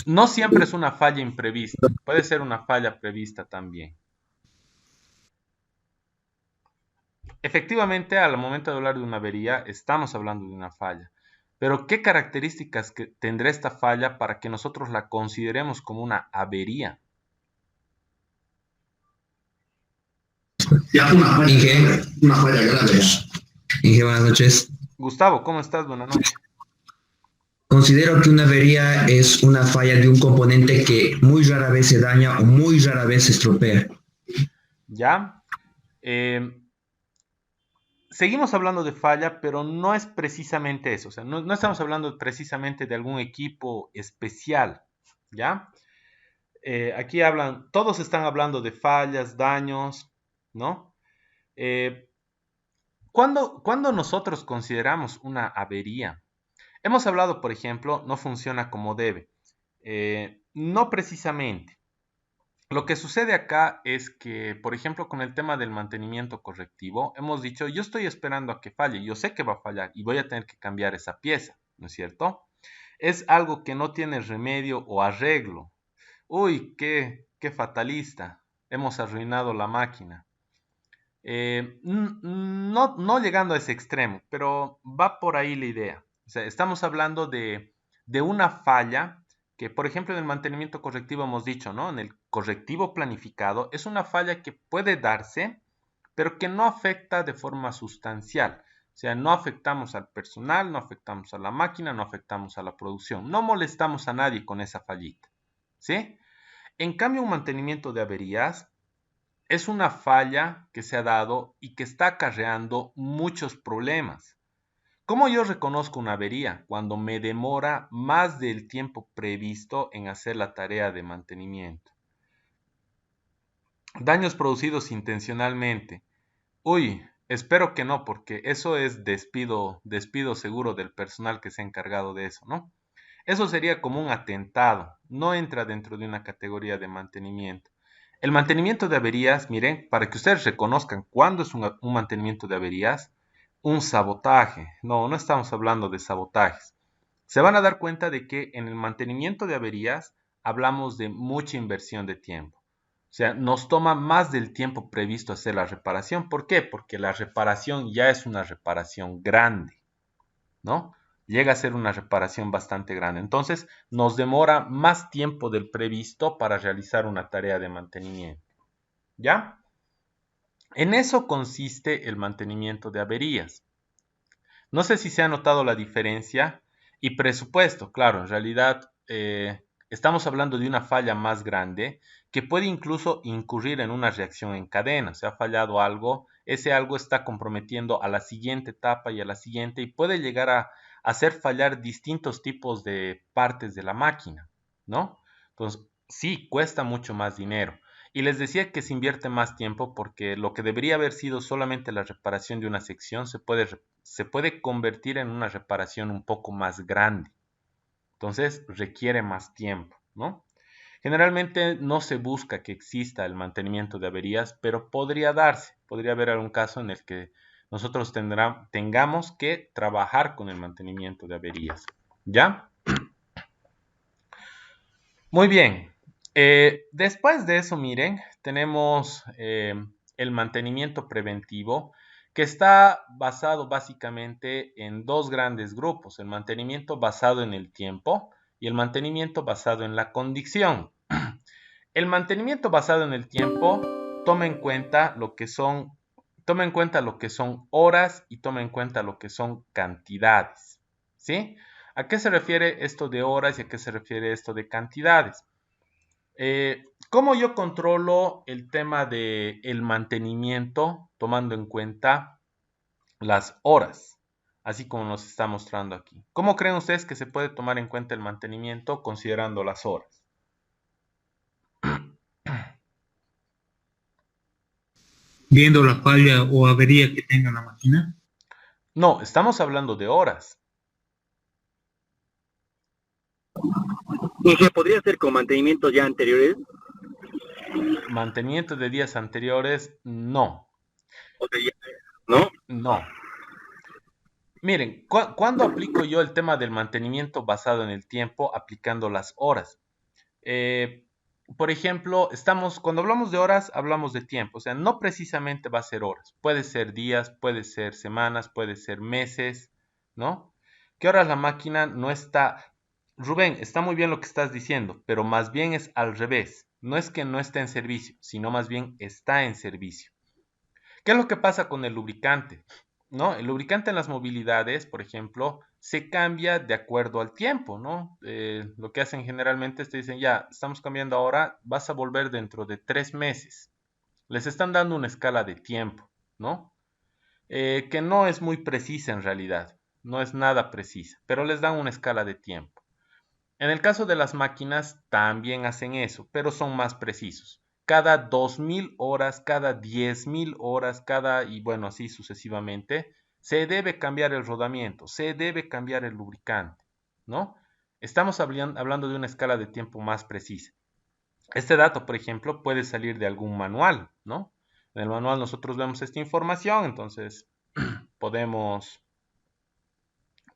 No siempre es una falla imprevista, puede ser una falla prevista también. Efectivamente, al momento de hablar de una avería, estamos hablando de una falla. Pero ¿qué características tendrá esta falla para que nosotros la consideremos como una avería? Ya una falla grave. Inge, buenas noches. Gustavo, ¿cómo estás? Buenas noches. Considero que una avería es una falla de un componente que muy rara vez se daña o muy rara vez se estropea. ¿Ya? Eh, Seguimos hablando de falla, pero no es precisamente eso. O sea, no estamos hablando precisamente de algún equipo especial, ¿ya? Aquí todos están hablando de fallas, daños, ¿no? Eh, ¿Cuándo nosotros consideramos una avería? Hemos hablado, por ejemplo, no funciona como debe. No precisamente. Lo que sucede acá es que, por ejemplo, con el tema del mantenimiento correctivo, hemos dicho, yo estoy esperando a que falle, yo sé que va a fallar y voy a tener que cambiar esa pieza, ¿no es cierto? Es algo que no tiene remedio o arreglo. Uy, qué fatalista, hemos arruinado la máquina. No llegando a ese extremo, pero va por ahí la idea. O sea, estamos hablando de una falla que, por ejemplo, en el mantenimiento correctivo hemos dicho, ¿no? En el correctivo planificado es una falla que puede darse, pero que no afecta de forma sustancial. O sea, no afectamos al personal, no afectamos a la máquina, no afectamos a la producción. No molestamos a nadie con esa fallita, ¿sí? En cambio, un mantenimiento de averías es una falla que se ha dado y que está acarreando muchos problemas. ¿Cómo yo reconozco una avería? Cuando me demora más del tiempo previsto en hacer la tarea de mantenimiento. Daños producidos intencionalmente. Uy, espero que no, porque eso es despido seguro del personal que se ha encargado de eso, ¿no? Eso sería como un atentado, no entra dentro de una categoría de mantenimiento. El mantenimiento de averías, miren, para que ustedes reconozcan cuándo es un mantenimiento de averías, un sabotaje. No estamos hablando de sabotajes. Se van a dar cuenta de que en el mantenimiento de averías hablamos de mucha inversión de tiempo. O sea, nos toma más del tiempo previsto hacer la reparación. ¿Por qué? Porque la reparación ya es una reparación grande, ¿no? Llega a ser una reparación bastante grande. Entonces, nos demora más tiempo del previsto para realizar una tarea de mantenimiento. ¿Ya? En eso consiste el mantenimiento de averías. No sé si se ha notado la diferencia y presupuesto, claro, en realidad estamos hablando de una falla más grande que puede incluso incurrir en una reacción en cadena. Se ha fallado algo, ese algo está comprometiendo a la siguiente etapa y a la siguiente y puede llegar a hacer fallar distintos tipos de partes de la máquina, ¿no? Entonces, sí, cuesta mucho más dinero. Y les decía que se invierte más tiempo porque lo que debería haber sido solamente la reparación de una sección se puede convertir en una reparación un poco más grande. Entonces requiere más tiempo, ¿no? Generalmente no se busca que exista el mantenimiento de averías, pero podría darse. Podría haber algún caso en el que nosotros tengamos que trabajar con el mantenimiento de averías. ¿Ya? Muy bien. Después de eso, miren, tenemos el mantenimiento preventivo, que está basado básicamente en dos grandes grupos, el mantenimiento basado en el tiempo y el mantenimiento basado en la condición. El mantenimiento basado en el tiempo toma en cuenta lo que son, horas y toma en cuenta lo que son cantidades. ¿Sí? ¿A qué se refiere esto de horas y a qué se refiere esto de cantidades? ¿Cómo yo controlo el tema del mantenimiento tomando en cuenta las horas? Así como nos está mostrando aquí. ¿Cómo creen ustedes que se puede tomar en cuenta el mantenimiento considerando las horas? Viendo la falla o avería que tenga la máquina. No, estamos hablando de horas. ¿Y se podría hacer con mantenimientos ya anteriores? Mantenimiento de días anteriores, no. O sea, ¿no? No. Miren, ¿cuándo aplico yo el tema del mantenimiento basado en el tiempo aplicando las horas? Eh, por ejemplo, cuando hablamos de horas, hablamos de tiempo. O sea, no precisamente va a ser horas. Puede ser días, puede ser semanas, puede ser meses, ¿no? ¿Qué horas la máquina no está? Rubén, está muy bien lo que estás diciendo, pero más bien es al revés. No es que no esté en servicio, sino más bien está en servicio. ¿Qué es lo que pasa con el lubricante? ¿No? El lubricante en las movilidades, por ejemplo, se cambia de acuerdo al tiempo, ¿no? Lo que hacen generalmente es te dicen, ya, estamos cambiando ahora, vas a volver dentro de 3 meses. Les están dando una escala de tiempo, ¿no? Que no es muy precisa en realidad, no es nada precisa, pero les dan una escala de tiempo. En el caso de las máquinas también hacen eso, pero son más precisos. Cada 2000 horas, cada 10.000 horas, y bueno, así sucesivamente, se debe cambiar el rodamiento, se debe cambiar el lubricante, ¿no? Estamos hablando de una escala de tiempo más precisa. Este dato, por ejemplo, puede salir de algún manual, ¿no? En el manual nosotros vemos esta información, entonces podemos,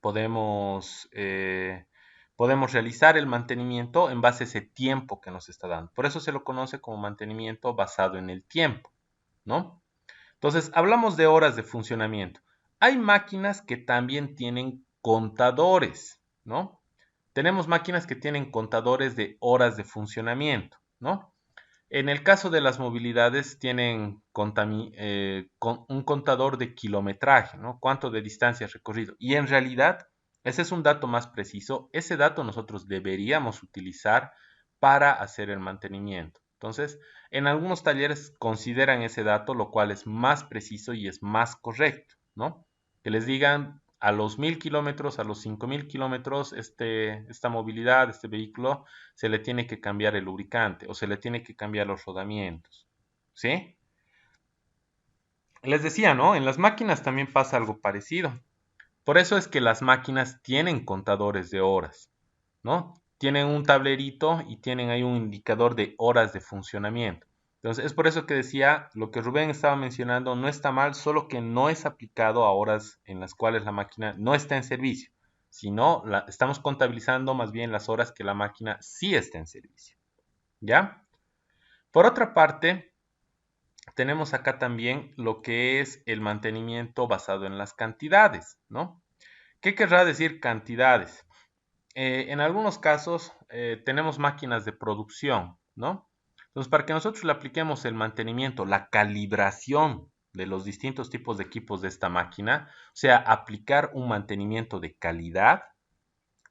podemos, eh, podemos realizar el mantenimiento en base a ese tiempo que nos está dando. Por eso se lo conoce como mantenimiento basado en el tiempo, ¿no? Entonces, hablamos de horas de funcionamiento. Hay máquinas que también tienen contadores, ¿no? Tenemos máquinas que tienen contadores de horas de funcionamiento, ¿no? En el caso de las movilidades tienen un contador de kilometraje, ¿no? Cuánto de distancia recorrido. Y en realidad, ese es un dato más preciso. Ese dato nosotros deberíamos utilizar para hacer el mantenimiento. Entonces, en algunos talleres consideran ese dato, lo cual es más preciso y es más correcto, ¿no? Que les digan a los 1000 kilómetros, a los 5000 kilómetros, esta movilidad, este vehículo, se le tiene que cambiar el lubricante o se le tiene que cambiar los rodamientos, ¿sí? Les decía, ¿no? En las máquinas también pasa algo parecido. Por eso es que las máquinas tienen contadores de horas, ¿no? Tienen un tablerito y tienen ahí un indicador de horas de funcionamiento. Entonces, es por eso que decía, lo que Rubén estaba mencionando no está mal, solo que no es aplicado a horas en las cuales la máquina no está en servicio, sino estamos contabilizando más bien las horas que la máquina sí está en servicio. ¿Ya? Por otra parte, tenemos acá también lo que es el mantenimiento basado en las cantidades, ¿no? ¿Qué querrá decir cantidades? En algunos casos tenemos máquinas de producción, ¿no? Entonces, para que nosotros le apliquemos el mantenimiento, la calibración de los distintos tipos de equipos de esta máquina, o sea, aplicar un mantenimiento de calidad,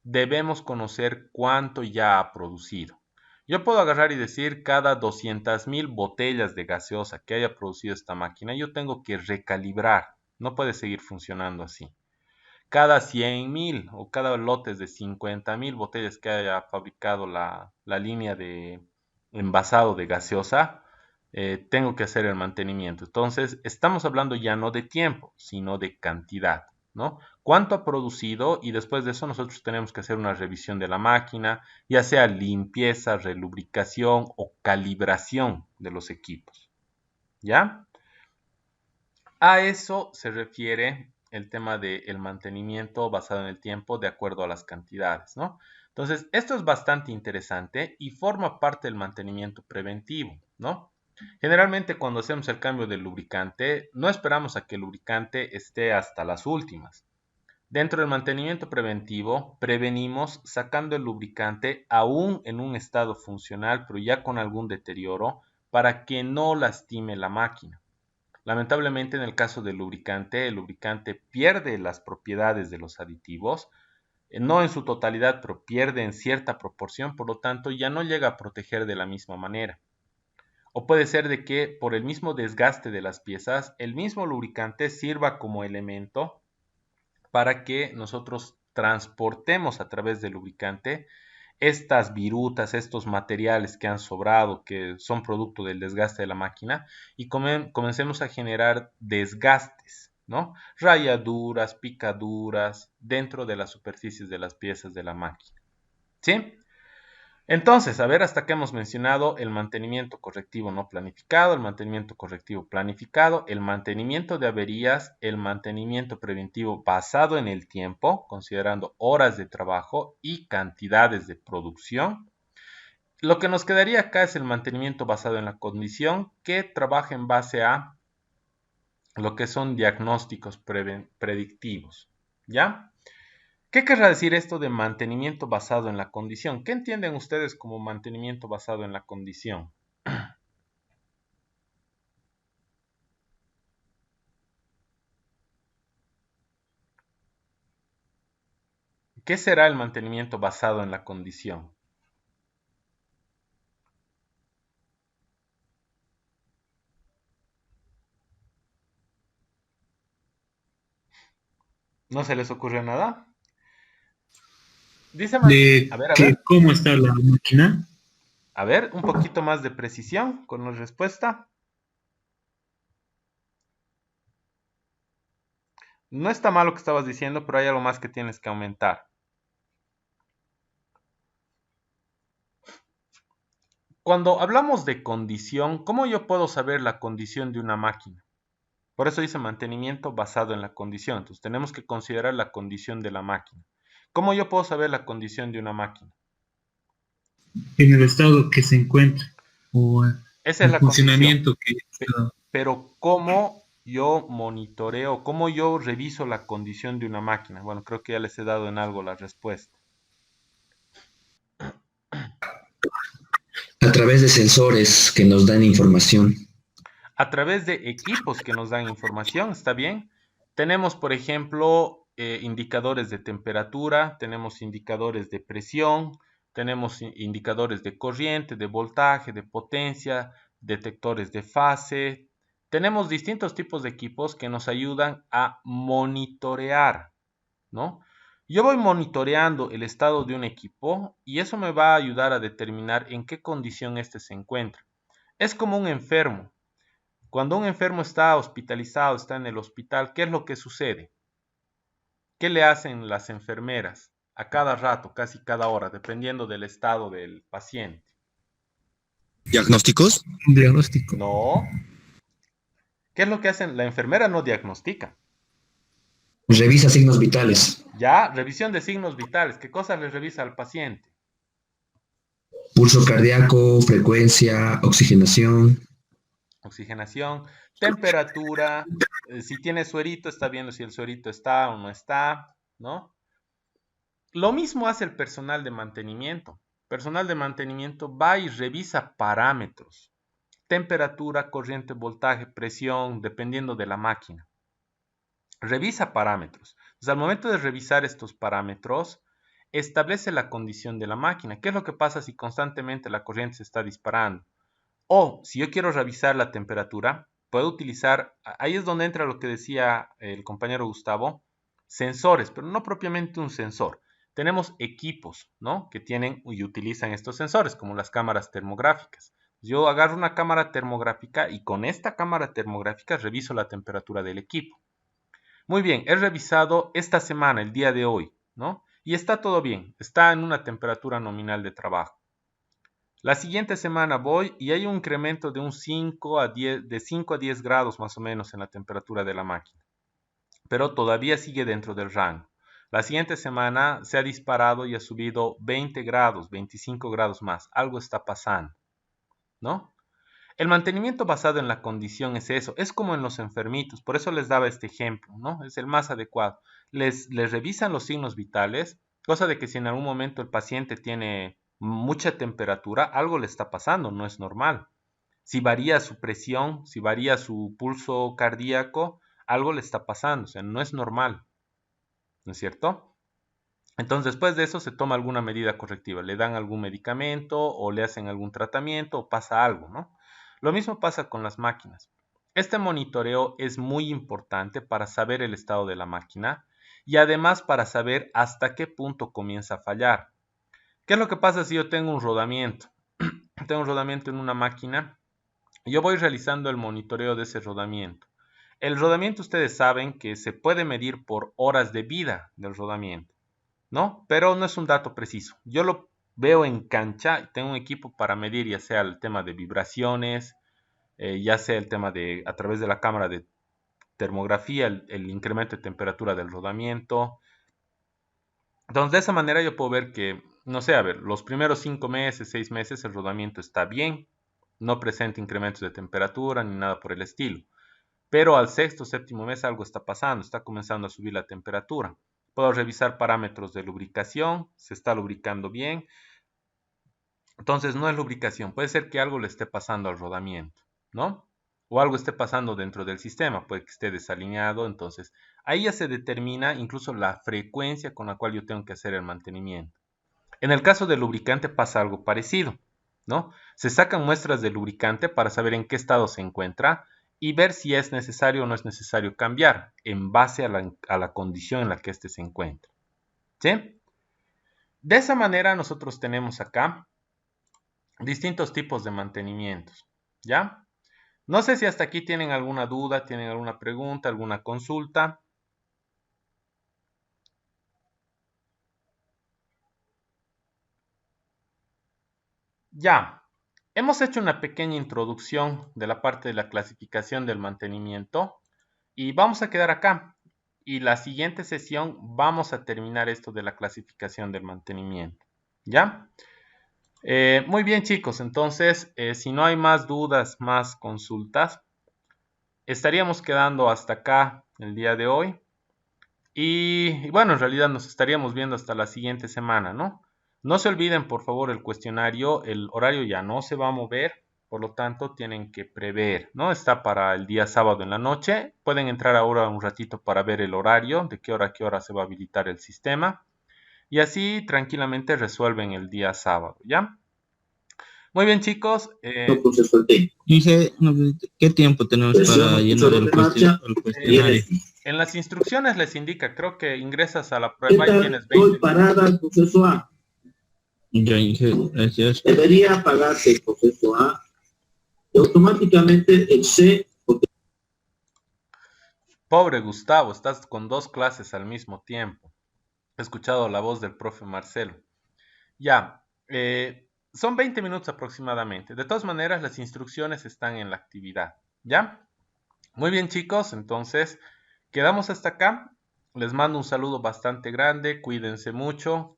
debemos conocer cuánto ya ha producido. Yo puedo agarrar y decir cada 200.000 botellas de gaseosa que haya producido esta máquina, yo tengo que recalibrar. No puede seguir funcionando así. Cada 100.000 o cada lotes de 50.000 botellas que haya fabricado la línea de envasado de gaseosa, tengo que hacer el mantenimiento. Entonces, estamos hablando ya no de tiempo, sino de cantidad, ¿no? ¿Cuánto ha producido? Y después de eso nosotros tenemos que hacer una revisión de la máquina, ya sea limpieza, relubricación o calibración de los equipos, ¿ya? A eso se refiere el tema del mantenimiento basado en el tiempo de acuerdo a las cantidades, ¿no? Entonces, esto es bastante interesante y forma parte del mantenimiento preventivo, ¿no? Generalmente cuando hacemos el cambio del lubricante, no esperamos a que el lubricante esté hasta las últimas. Dentro del mantenimiento preventivo, prevenimos sacando el lubricante aún en un estado funcional, pero ya con algún deterioro, para que no lastime la máquina. Lamentablemente, en el caso del lubricante, el lubricante pierde las propiedades de los aditivos, no en su totalidad, pero pierde en cierta proporción, por lo tanto, ya no llega a proteger de la misma manera. O puede ser de que por el mismo desgaste de las piezas, el mismo lubricante sirva como elemento para que nosotros transportemos a través del lubricante estas virutas, estos materiales que han sobrado, que son producto del desgaste de la máquina, y comencemos a generar desgastes, ¿no? Rayaduras, picaduras dentro de las superficies de las piezas de la máquina. ¿Sí? Entonces, a ver, hasta que hemos mencionado el mantenimiento correctivo no planificado, el mantenimiento correctivo planificado, el mantenimiento de averías, el mantenimiento preventivo basado en el tiempo, considerando horas de trabajo y cantidades de producción. Lo que nos quedaría acá es el mantenimiento basado en la condición, que trabaja en base a lo que son diagnósticos predictivos. ¿Ya? ¿Qué querrá decir esto de mantenimiento basado en la condición? ¿Qué entienden ustedes como mantenimiento basado en la condición? ¿Qué será el mantenimiento basado en la condición? ¿No se les ocurre nada? Dice, De a ver, a que ver, cómo está la máquina. a ver, un poquito más de precisión con la respuesta. No está mal lo que estabas diciendo, pero hay algo más que tienes que aumentar. Cuando hablamos de condición, ¿cómo yo puedo saber la condición de una máquina? Por eso dice mantenimiento basado en la condición. Entonces tenemos que considerar la condición de la máquina. ¿Cómo yo puedo saber la condición de una máquina? En el estado que se encuentra o Esa es el la condición. funcionamiento que está. Pero ¿cómo yo monitoreo, cómo yo reviso la condición de una máquina? Bueno, creo que ya les he dado en algo la respuesta. A través de sensores que nos dan información. A través de equipos que nos dan información, ¿está bien? Tenemos, por ejemplo, indicadores de temperatura, tenemos indicadores de presión, tenemos indicadores de corriente, de voltaje, de potencia, detectores de fase. Tenemos distintos tipos de equipos que nos ayudan a monitorear, ¿no? Yo voy monitoreando el estado de un equipo y eso me va a ayudar a determinar en qué condición éste se encuentra. Es como un enfermo. Cuando un enfermo está hospitalizado, está en el hospital, ¿qué es lo que sucede? ¿Qué le hacen las enfermeras? A cada rato, casi cada hora, dependiendo del estado del paciente. ¿Diagnósticos? Un diagnóstico. No. ¿Qué es lo que hacen? La enfermera no diagnostica. Revisa signos vitales, Ya, revisión de signos vitales. ¿Qué cosa le revisa al paciente? pulso cardíaco, frecuencia, oxigenación. Oxigenación, temperatura. Si tiene suerito, está viendo si el suerito está o no está, ¿no? Lo mismo hace el personal de mantenimiento. Personal de mantenimiento va y revisa parámetros. Temperatura, corriente, voltaje, presión, dependiendo de la máquina. Revisa parámetros. Entonces, al momento de revisar estos parámetros, establece la condición de la máquina. ¿Qué es lo que pasa si constantemente la corriente se está disparando? O si yo quiero revisar la temperatura, puedo utilizar, ahí es donde entra lo que decía el compañero Gustavo, sensores, pero no propiamente un sensor. Tenemos equipos, ¿no? Que tienen y utilizan estos sensores, como las cámaras termográficas. Yo agarro una cámara termográfica y con esta cámara termográfica reviso la temperatura del equipo. Muy bien, he revisado esta semana, el día de hoy, ¿no? Y está todo bien, está en una temperatura nominal de trabajo. La siguiente semana voy y hay un incremento de 5 a 10 grados más o menos en la temperatura de la máquina, pero todavía sigue dentro del rango. La siguiente semana se ha disparado y ha subido 20 grados, 25 grados más. Algo está pasando, ¿no? El mantenimiento basado en la condición es eso, es como en los enfermitos, por eso les daba este ejemplo, ¿no? Es el más adecuado. les revisan los signos vitales, cosa de que si en algún momento el paciente tiene mucha temperatura, algo le está pasando, no es normal. Si varía su presión, si varía su pulso cardíaco, algo le está pasando, o sea, no es normal, ¿no es cierto? Entonces, después de eso se toma alguna medida correctiva, le dan algún medicamento o le hacen algún tratamiento o pasa algo, ¿no? Lo mismo pasa con las máquinas. Este monitoreo es muy importante para saber el estado de la máquina y además para saber hasta qué punto comienza a fallar. ¿Qué es lo que pasa si yo tengo un rodamiento? Tengo un rodamiento en una máquina y yo voy realizando el monitoreo de ese rodamiento. El rodamiento ustedes saben que se puede medir por horas de vida del rodamiento, ¿no? Pero no es un dato preciso. Yo lo veo en cancha y tengo un equipo para medir ya sea el tema de vibraciones, ya sea el tema de a través de la cámara de termografía, el incremento de temperatura del rodamiento. Entonces, de esa manera yo puedo ver que, no sé, a ver, los primeros 5 meses, 6 meses, el rodamiento está bien, no presenta incrementos de temperatura ni nada por el estilo. Pero al sexto, séptimo mes algo está pasando, está comenzando a subir la temperatura. Puedo revisar parámetros de lubricación, se está lubricando bien. Entonces no es lubricación, puede ser que algo le esté pasando al rodamiento, ¿no? O algo esté pasando dentro del sistema, puede que esté desalineado, entonces ahí ya se determina incluso la frecuencia con la cual yo tengo que hacer el mantenimiento. En el caso del lubricante pasa algo parecido, ¿no? Se sacan muestras de lubricante para saber en qué estado se encuentra y ver si es necesario o no es necesario cambiar en base a la condición en la que éste se encuentra, ¿sí? De esa manera nosotros tenemos acá distintos tipos de mantenimientos, ¿ya? No sé si hasta aquí tienen alguna duda, tienen alguna pregunta, alguna consulta. Ya, hemos hecho una pequeña introducción de la parte de la clasificación del mantenimiento y vamos a quedar acá. Y la siguiente sesión vamos a terminar esto de la clasificación del mantenimiento, ¿ya? Muy bien, chicos, entonces, si no hay más dudas, más consultas, estaríamos quedando hasta acá el día de hoy. Y bueno, en realidad nos estaríamos viendo hasta la siguiente semana, ¿no? No se olviden, por favor, el cuestionario, el horario ya no se va a mover, por lo tanto tienen que prever, ¿no? Está para el día sábado en la noche. Pueden entrar ahora un ratito para ver el horario, de qué hora a qué hora se va a habilitar el sistema. Y así tranquilamente resuelven el día sábado, ¿ya? Muy bien, chicos. Inge, ¿qué tiempo tenemos para llenar el cuestionario? En las instrucciones les indica, creo que ingresas a la prueba y tienes 20. Parada al proceso A. Ya, Inge, gracias. Debería pagarse el proceso A y automáticamente el C. Pobre Gustavo, estás con 2 clases al mismo tiempo. He escuchado la voz del profe Marcelo. Ya, son 20 minutos aproximadamente. De todas maneras, las instrucciones están en la actividad, ¿ya? Muy bien, chicos, entonces quedamos hasta acá. Les mando un saludo bastante grande, cuídense mucho,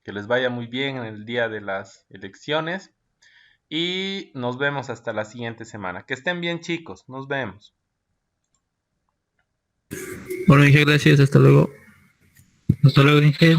que les vaya muy bien en el día de las elecciones y nos vemos hasta la siguiente semana. Que estén bien, chicos, nos vemos. Bueno, Inge, gracias, hasta luego. Hasta luego, Inge.